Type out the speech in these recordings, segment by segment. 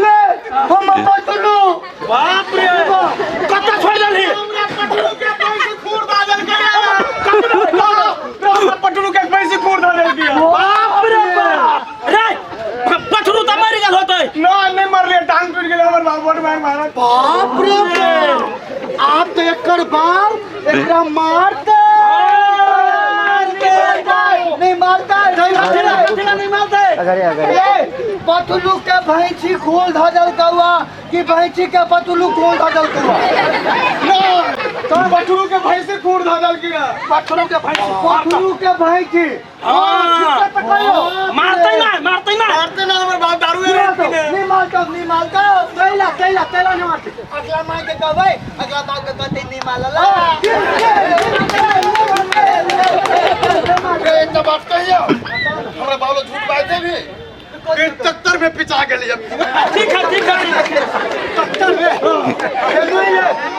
ले हम पटलू बाप रे कत्ता छोड़ दली पटलू के पैसे खूर दादल के पटलू के पैसे खूर दादल दिया बाप रे रे पटलू त मर गेल होतै ना नहीं मर ले टांग टूट गेल हमर बाबू मारा बाप रे आप तो एकड़ बाप एकरा मारते नहीं मारता नहीं मारते पतलू के भैंसी खोल धजल कौआ कि भैंसी के पतलू खोल धजल कौआ तो पतलू के भैंसी खोल धजल की पटलू के भैंसी मारते ना हमर बाप दारू नहीं मारता कैला नहीं मारते अगला मार के कहबै अगला बाप के कहते नहीं मारला तो बात कहियो हमरा बाबू झूठ बाजते भी 73 में पिचा गेली ठीक है टक्कर में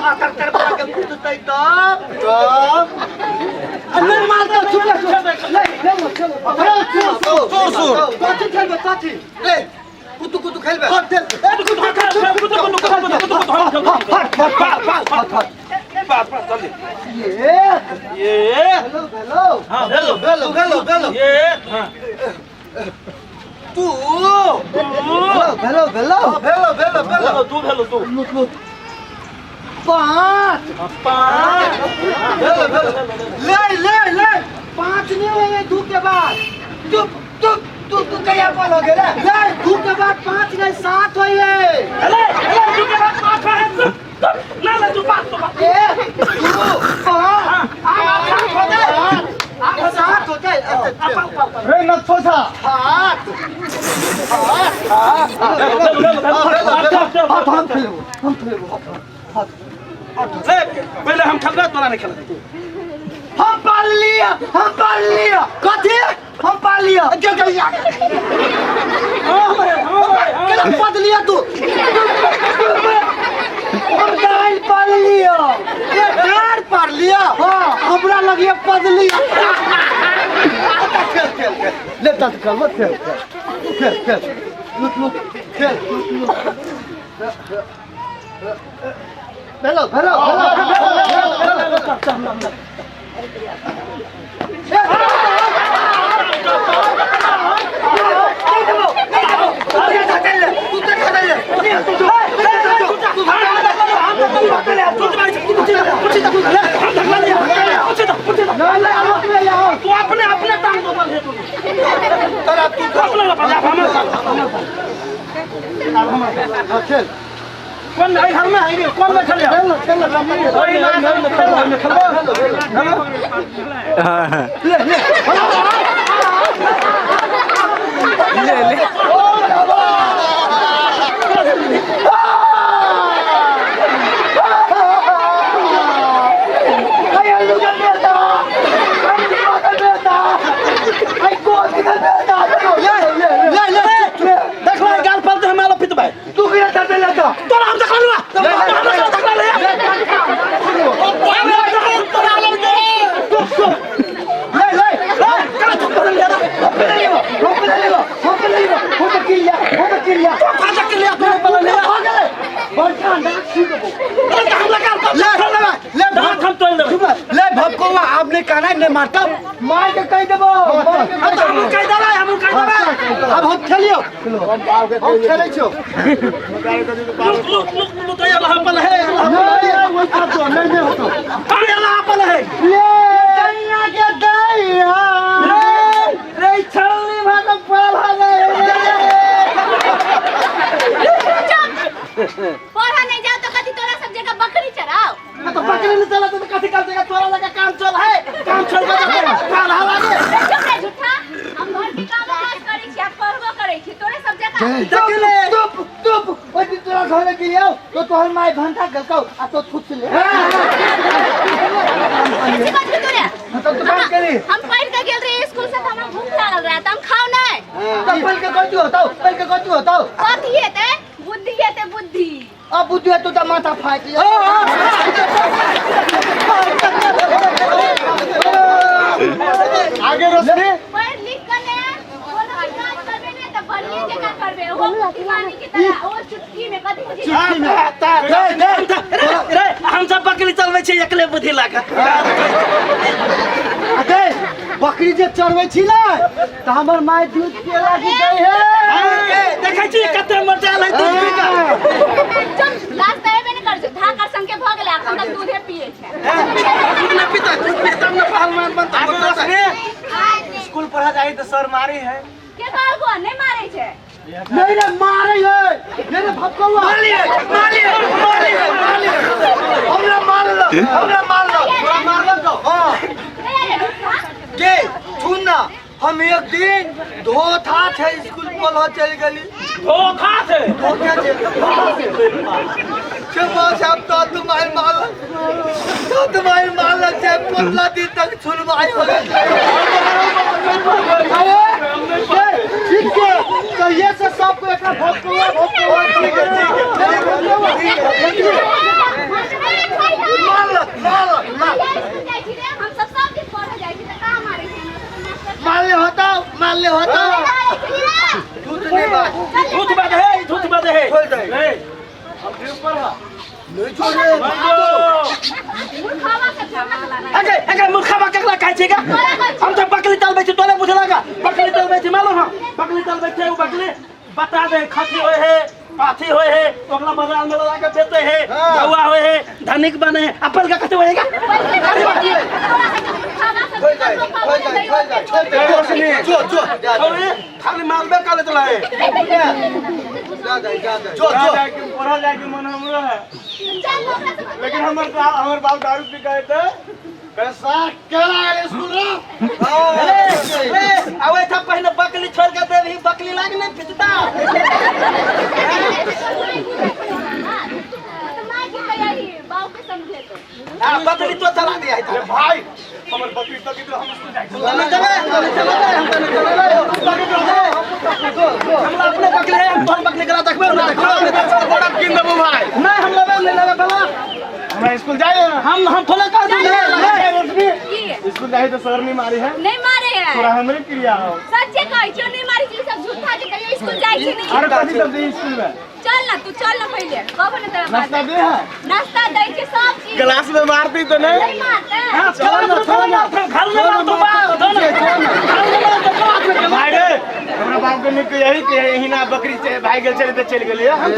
आ टक्कर बड़ा के कूदतै तो नहीं मारता चुप ले कुतु खेलबे हेलो तू भेलो तू पांच ले पांच नहीं हुए दू के बाद तू क्या बोल हो गया ले दू के बाद पांच नहीं सात हुए दू के बाद पांच ना तू पांच ए सात होते रे नक्सोसा हम खेलो पहले हम खेल तोरा नहीं खेल हम पाल लिया कथी हम पाल लिया पद लिया तू हम दाल पाल लिया ये दाल पाल लिया हाँ हमरा लगिए पद लिया खेल ले तक कर मत खेल हेलो कौन आई घर में आएंगे कौन में चले आपने कहना नहीं मारता मार के कह देबो अब हम खेलियो खेले छो नहीं होतो ये दैया के दैया रे छलनी भाग पढ़ा नहीं जाओ तो कथी तोरा सब जगह बकरी चराओ तो बकरी नहीं चला तो कथी कर देगा तोरा लगा काम चल है काम चल गया काल हवा दे चुप रे झूठा हम घर की काम काज करै छी आ पढ़बो करै छी तोरे सब जगह चुप ओइ दिन तोरा घर के आओ तो तोहर माय घंटा गलकौ आ तो खुद ले ऐसी बात क्यों तोरे तो बात करी हम पढ़ के गेल रे स्कूल से हमरा भूख लागल रहा त हम खाओ नहीं तो पल के कथि होतौ कथी हेतै बुद्धि अब बुद्धि तो त माथा फाट लियो आगे रोशनी पढ़ लिख के ने कोनो काज करबे ने त बढ़िया जगह करबे वो दीवानी की तरह वो चुटकी में कथि बुझी रे हम सब बकरी चलबै छी एकले बुद्धि लागा अरे बकरी जे चरबै छी ना त हमर माय दूध पिए लागी गई है देखै छी कते मजा आलै दूध पी के चल लास्ट टाइम में कर छ धाकर संग के भ गेलै अखन तक दूधे पिए छै दूध न पीता दूध पीता न पहलवान बनता स्कूल पढ़ा जाई त सर मारी है के कहबो नहीं मारै छै नहीं रे मारे है मेरे भक्कवा मालिए हमरा मार लो तो हां के सुन ना हम एक दिन धोथा थे स्कूल पढ़ा चल गली धोखा थे सब तो तुम्हारे माल से 15 दिन तक छुलवाई हो गई ठीक है तो ये से सबको एक भोकवा ठीक है माल हम सब दिन पढ़े जाई छी त का मारै छै माल ले होता झूठ नहीं बात झूठ बात है खोल दे नहीं छोड़े अगे मुखाबा ककला खाइ छै का हम त बकरी तलबै छी तोले बुझ लगा बकरी तलबै छी मालूम हम बकरी तलबै छै उ बकरी बता दे खसी होय है पाथी होय है ओकरा बाजार में लगा के बेचे है गौआ होय है धनिक बने अपन का कते होएगा खाली मालबे काले चलाए पढ़ा जाके मन हमरो है लेकिन हमर बाप दारू पी गए थे कैसा केला स्कूल रे आवे था पहले बकरी छोड़ के देवी बकरी लाग नहीं पिटता बकरी तो चला दिया है भाई हमर बकरी तो कितना हम स्कूल जाए हम अपने बकरी है हम बकरी करा देखबे ना बड़ा किन देबो भाई नहीं हम लेबे बला हमरा स्कूल जाए हम थोड़ा कर देंगे स्कूल जाए तो सर नहीं मारी है नहीं मारे है तोरा हमरे क्रिया हो सच्चे कहै छियो नहीं मारी छी सब झूठा जे कहियो स्कूल जाई छी नहीं अरे कथि सब दे स्कूल में चल ना तू चल ना पहले कहबो ना तेरा बात नाश्ता दे है नाश्ता दै के सब चीज क्लास में मारती तो नहीं नहीं मारते हां चल ना घर में तो भाई रे हमरा बाप के निक यही के यही ना बकरी से भाई गेल चले तो चल गेलिए हम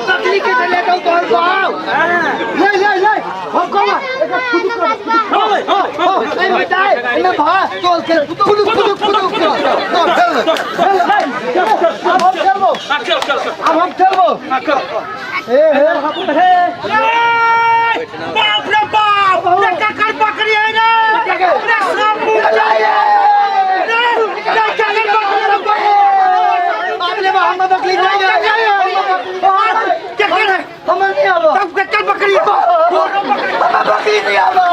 बकरी के चले तो तोर बाप ले हम कोला ए बेटा ए भा तोल के फुदुक अब हम चलबो ए बाप रे बाप ये ककर बकरी है रे रे सब मुझ जाए रे ककर बकरी आपने हम बकरी नहीं जाए क्या कर है हम नहीं आलो तब ककर बकरी बकरी नहीं आलो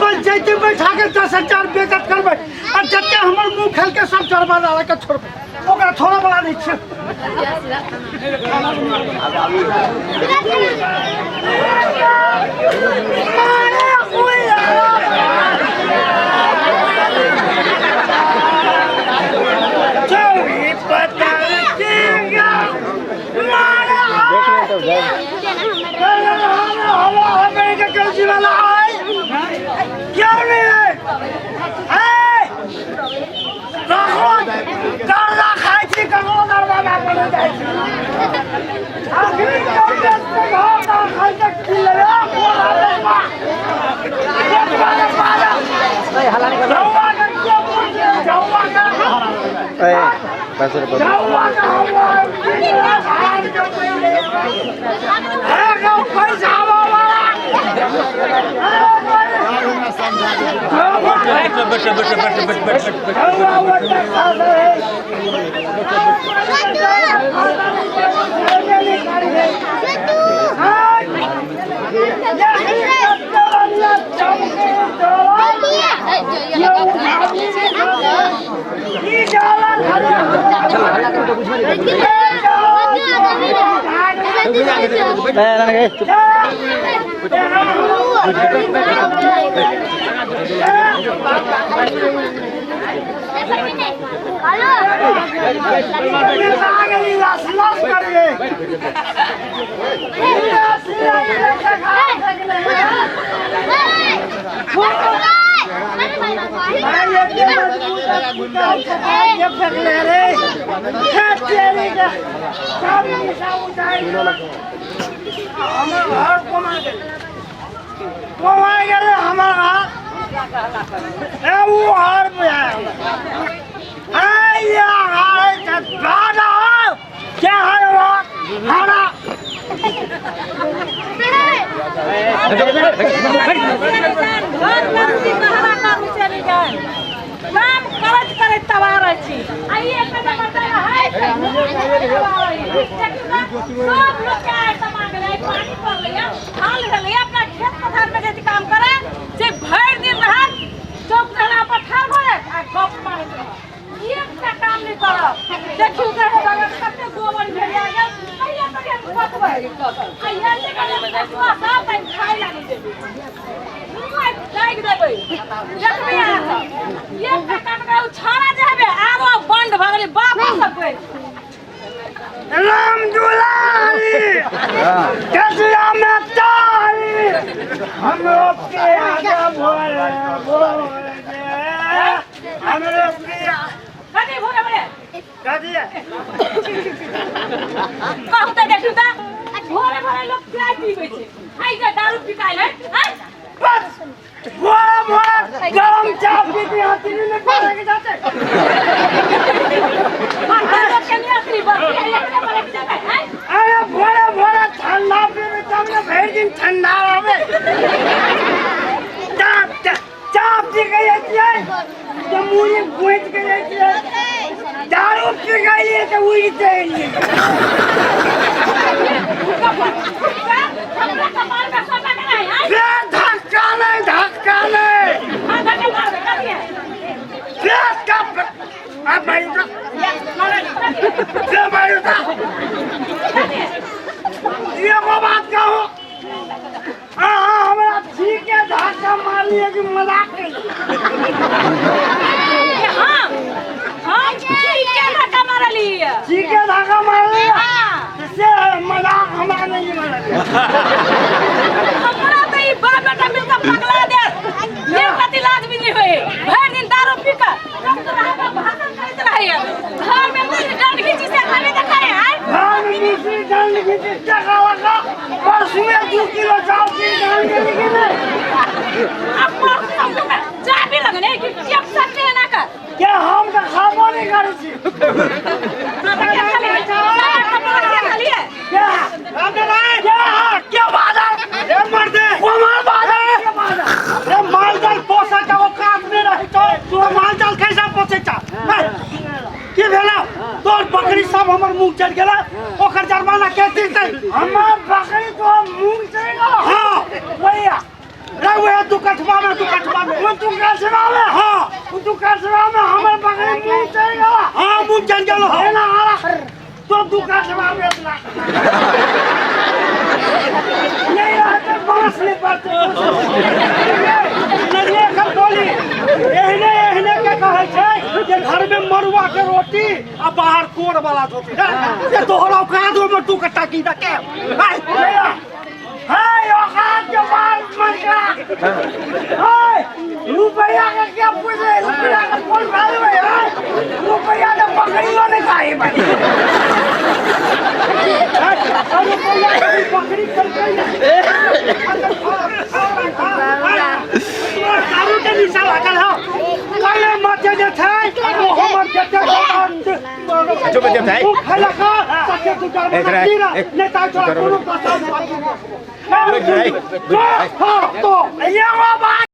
पंचायती बैठा के 10,000 बेइज्जत करबै और जते हमर मुंह खेल के सब चरबा डाल के छोड़बै ओकरा थोड़ा बड़ा नहीं छै क्यों नहीं है कर्जा खाई थी करो दरवाजा पर जाए आखिरी खाई तक पैसा घर में मरुआ के रोटी आ बाहर कोर वाला धोती ये तोहरा का दो में तू कटा की दा के हाय औकात के मार मरका हाय रुपया का क्या पूछे रुपया का कौन भाई है रुपया ने पकड़ियो ने खाई भाई बकरी चल दारू के निशा लागल हो काले मचे जे थे वो हमर जते जो बजे थे खाला का तके तू कर नहीं ता छोड़ा कोनो पता नहीं हाँ तो ये वो बात